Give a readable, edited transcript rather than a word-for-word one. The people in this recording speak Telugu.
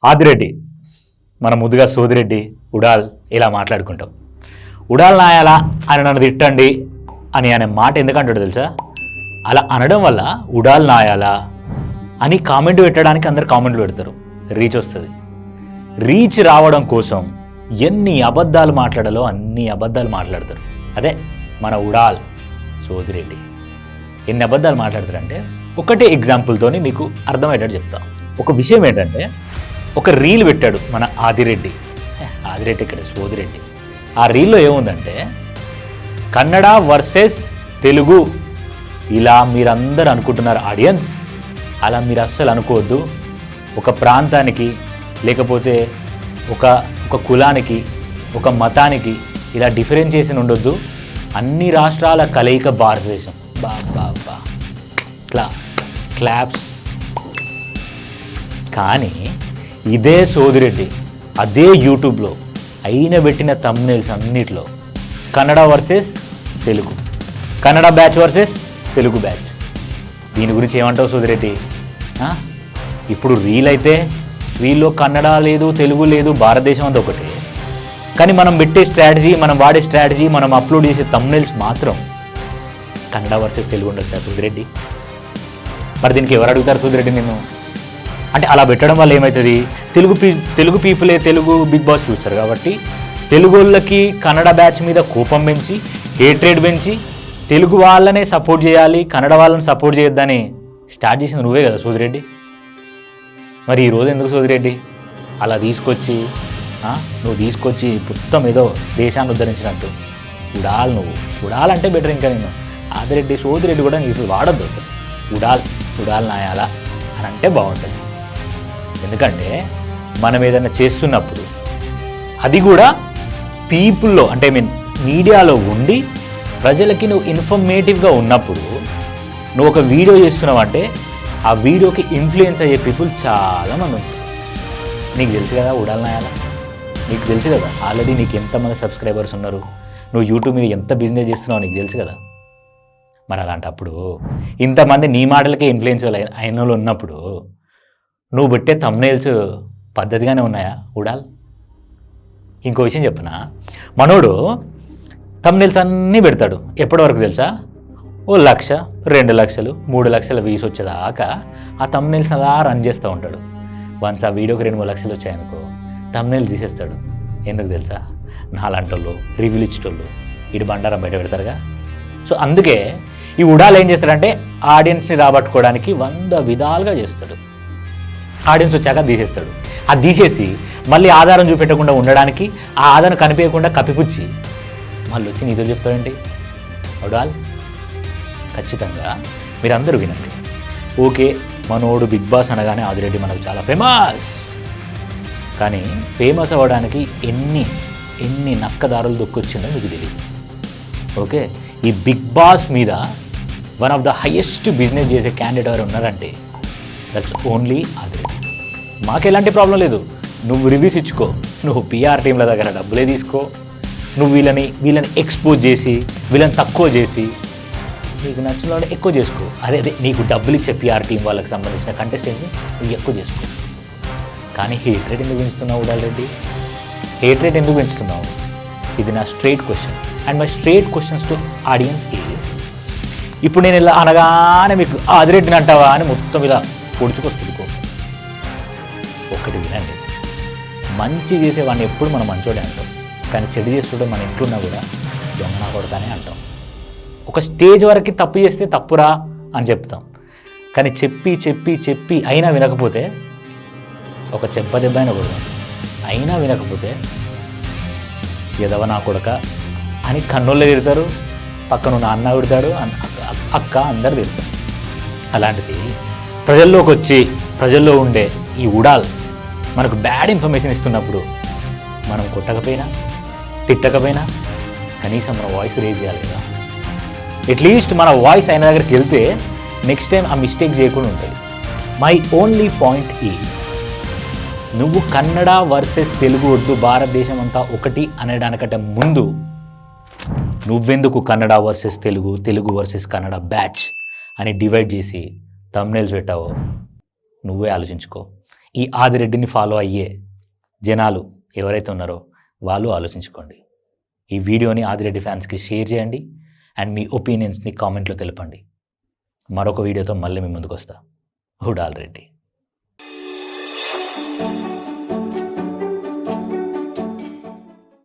ఆదిరెడ్డి మనం ముద్దుగా సోదిరెడ్డి ఉడాల్ ఇలా మాట్లాడుకుంటాం. ఉడాల్ నాయాలా అని నన్ను తిట్టండి అని అనే మాట ఎందుకంటాడు తెలుసా? అలా అనడం వల్ల ఉడాల్ నాయాలా అని కామెంట్ పెట్టడానికి అందరు కామెంట్లు పెడతారు, రీచ్ వస్తుంది. రీచ్ రావడం కోసం ఎన్ని అబద్ధాలు మాట్లాడాలో అన్ని అబద్ధాలు మాట్లాడతారు. అదే మన ఉడాల్ సోదిరెడ్డి ఎన్ని అబద్ధాలు మాట్లాడతారంటే ఒకటే ఎగ్జాంపుల్తోని మీకు అర్థమయ్యేటట్టు చెప్తాను. ఒక విషయం ఏంటంటే ఒక రీల్ పెట్టాడు మన ఆదిరెడ్డి ఇక్కడ సోదిరెడ్డి. ఆ రీల్లో ఏముందంటే కన్నడ వర్సెస్ తెలుగు ఇలా మీరందరూ అనుకుంటున్నారు ఆడియన్స్, అలా మీరు అస్సలు అనుకోవద్దు. ఒక ప్రాంతానికి లేకపోతే ఒక కులానికి ఒక మతానికి ఇలా డిఫరెన్షియేషన్ ఉండొద్దు. అన్ని రాష్ట్రాల కలయిక భారతదేశం. బా బా బా క్లాప్స్. కానీ ఇదే సోదిరెడ్డి అదే యూట్యూబ్లో అయిన పెట్టిన థంబ్నెయిల్స్ అన్నిట్లో Kannada versus Telugu, Kannada batch versus Telugu batch. దీని గురించి ఏమంటావు సోదిరెడ్డి? ఇప్పుడు రీల్ అయితే రీల్లో కన్నడ లేదు తెలుగు లేదు, భారతదేశం అంతా ఒకటే. కానీ మనం పెట్టే స్ట్రాటజీ, మనం వాడే స్ట్రాటజీ, మనం అప్లోడ్ చేసే థంబ్నెయిల్స్ మాత్రం కన్నడ వర్సెస్ తెలుగు ఉండొచ్చా సోదిరెడ్డి? మరి దీనికి ఎవరు అడుగుతారు సోదిరెడ్డి నిన్ను? అంటే అలా పెట్టడం వల్ల ఏమవుతుంది? తెలుగు పీపులే తెలుగు బిగ్ బాస్ చూస్తారు కాబట్టి తెలుగు వాళ్ళకి కన్నడ బ్యాచ్ మీద కోపం పెంచి, హేట్రేడ్ పెంచి తెలుగు వాళ్ళనే సపోర్ట్ చేయాలి, కన్నడ వాళ్ళని సపోర్ట్ చేయొద్దని స్టార్ట్ చేసింది నువ్వే కదా సోదిరెడ్డి. మరి ఈరోజు ఎందుకు సోదిరెడ్డి అలా తీసుకొచ్చి నువ్వు తీసుకొచ్చి మొత్తం ఏదో దేశాన్ని ఉద్ధరించినట్టు నువ్వు ఉడాలంటే బెటర్. ఇంకా నేను ఆదిరెడ్డి సోదిరెడ్డి కూడా నీకు వాడద్దు అసలు. ఉడాల్ నాయాలా అని అంటే బాగుంటుంది. ఎందుకంటే మనం ఏదైనా చేస్తున్నప్పుడు అది కూడా పీపుల్లో అంటే మీడియాలో ఉండి ప్రజలకి నువ్వు ఇన్ఫర్మేటివ్గా ఉన్నప్పుడు నువ్వు ఒక వీడియో చేస్తున్నావు అంటే ఆ వీడియోకి ఇన్ఫ్లుయెన్స్ అయ్యే పీపుల్ చాలామంది ఉంటారు. నీకు తెలుసు కదా ఉడాల్ నాయాలా, నీకు తెలుసు కదా ఆల్రెడీ నీకు ఎంతమంది సబ్స్క్రైబర్స్ ఉన్నారు, నువ్వు యూట్యూబ్ మీద ఎంత బిజినెస్ చేస్తున్నావు నీకు తెలుసు కదా. మరి అలాంటప్పుడు ఇంతమంది నీ మాటలకే ఇన్ఫ్లుయెన్స్ అయిన వాళ్ళు ఉన్నప్పుడు నువ్వు పెట్టే థంబ్నెయిల్స్ పద్ధతిగానే ఉన్నాయా ఉడాల్? ఇంకో విషయం చెప్పనా, మనోడు థంబ్నెయిల్స్ అన్నీ పెడతాడు. ఎప్పటి వరకు తెలుసా? 1,00,000, 2,00,000, 3,00,000 వ్యూస్ వచ్చేదాకా ఆ థంబ్నెయిల్స్ అలా రన్ చేస్తూ ఉంటాడు. వన్స్ ఆ వీడియోకి 2-3 లక్షలు వచ్చాయనుకో థంబ్నెయిల్ తీసేస్తాడు. ఎందుకు తెలుసా? నాలాంటి వాళ్ళు రివ్యూలు ఇచ్చేటోళ్ళు ఇటు బండారం బయట పెడతారుగా. సో అందుకే ఈ ఉడాల్ ఏం చేస్తాడంటే ఆడియన్స్ని రాబట్టుకోవడానికి 100 విధాలుగా చేస్తాడు. ఆడియన్స్ వచ్చాక తీసేస్తాడు. అది తీసేసి మళ్ళీ ఆధారం చూపెట్టకుండా ఉండడానికి ఆ ఆధారం కనిపించకుండా కప్పిపుచ్చి మళ్ళీ వచ్చి నీతో చెప్తాడండి. ఉడాల్ ఖచ్చితంగా మీరందరూ వినండి. ఓకే, మనోడు బిగ్ బాస్ అనగానే ఆదిరెడ్డి మనకు చాలా ఫేమస్. కానీ ఫేమస్ అవ్వడానికి ఎన్ని నక్కదారులు దొక్కొచ్చిందో మీకు తెలియదు. ఓకే, ఈ బిగ్ బాస్ మీద one of the highest business చేసే క్యాండిడేట్ ఎవరు ఉన్నారంటే దట్స్ ఓన్లీ ఆదిరెడ్డి. మాకు ఎలాంటి ప్రాబ్లం లేదు, నువ్వు రివ్యూస్ ఇచ్చుకో, నువ్వు పిఆర్ టీంల దగ్గర డబ్బులే తీసుకో, నువ్వు వీళ్ళని ఎక్స్పోజ్ చేసి వీళ్ళని తక్కువ చేసి నీకు నచ్చిన వాళ్ళు ఎక్కువ చేసుకో. అదే నీకు డబ్బులు ఇచ్చే పిఆర్ టీం వాళ్ళకి సంబంధించిన కంటెస్టెంట్ని నువ్వు ఎక్కువ చేసుకో. కానీ హేట్రేట్ ఎందుకు పెంచుతున్నావు ఉడాల్ రెడ్డి? హేట్రేట్ ఎందుకు పెంచుతున్నావు? ఇది నా straight question. And my straight questions to audience is, ఇప్పుడు నేను ఇలా అనగానే మీకు ఆదిరెడ్డిని అంటావా అని మొత్తం ఇలా పొడుచుకొస్తుంది. ఒక్కటి వినండి, మంచి చేసేవాడిని ఎప్పుడు మనం మంచోడే అంటాం, కానీ చెడు చేస్తుంటే మన ఇంట్లో ఉన్నా కూడా దొంగనా కొడతానే అంటాం. ఒక స్టేజ్ వరకు తప్పు చేస్తే తప్పురా అని చెప్తాం, కానీ చెప్పి అయినా వినకపోతే ఒక దెబ్బ అయినా కొడతాం. అయినా వినకపోతే ఎదవ నా కొడక అని కన్నుల్లో తిడతారు, పక్కనున్న అన్న తిడతాడు, అక్క అందరు తిడతారు. అలాంటిది ప్రజల్లోకి వచ్చి ప్రజల్లో ఉండే ఈ ఉడాల్ మనకు బ్యాడ్ ఇన్ఫర్మేషన్ ఇస్తున్నప్పుడు మనం కొట్టకపోయినా తిట్టకపోయినా కనీసం మన వాయిస్ రేజ్ చేయాలి కదా. అట్లీస్ట్ మన వాయిస్ అయిన దగ్గరికి వెళ్తే నెక్స్ట్ టైం ఆ మిస్టేక్ చేయకుండా ఉంటుంది. మై ఓన్లీ పాయింట్ ఈజ్, నువ్వు కన్నడ వర్సెస్ తెలుగు వద్దు, భారతదేశం అంతా ఒకటి అనేదానికంటే ముందు నువ్వెందుకు Kannada versus Telugu, Telugu versus Kannada batch అని డివైడ్ చేసి థంబ్నెయిల్స్ పెట్టావో నువ్వే ఆలోచించుకో. ఈ ఆదిరెడ్డిని ఫాలో అయ్యే జనాలు ఎవరైతే ఉన్నారో వాళ్ళు ఆలోచించుకోండి. ఈ వీడియోని ఆదిరెడ్డి ఫ్యాన్స్కి షేర్ చేయండి అండ్ మీ ఒపీనియన్స్ని కామెంట్లో తెలపండి. మరొక వీడియోతో మళ్ళీ మీ ముందుకు వస్తా. ఉడాల్ రెడ్డి.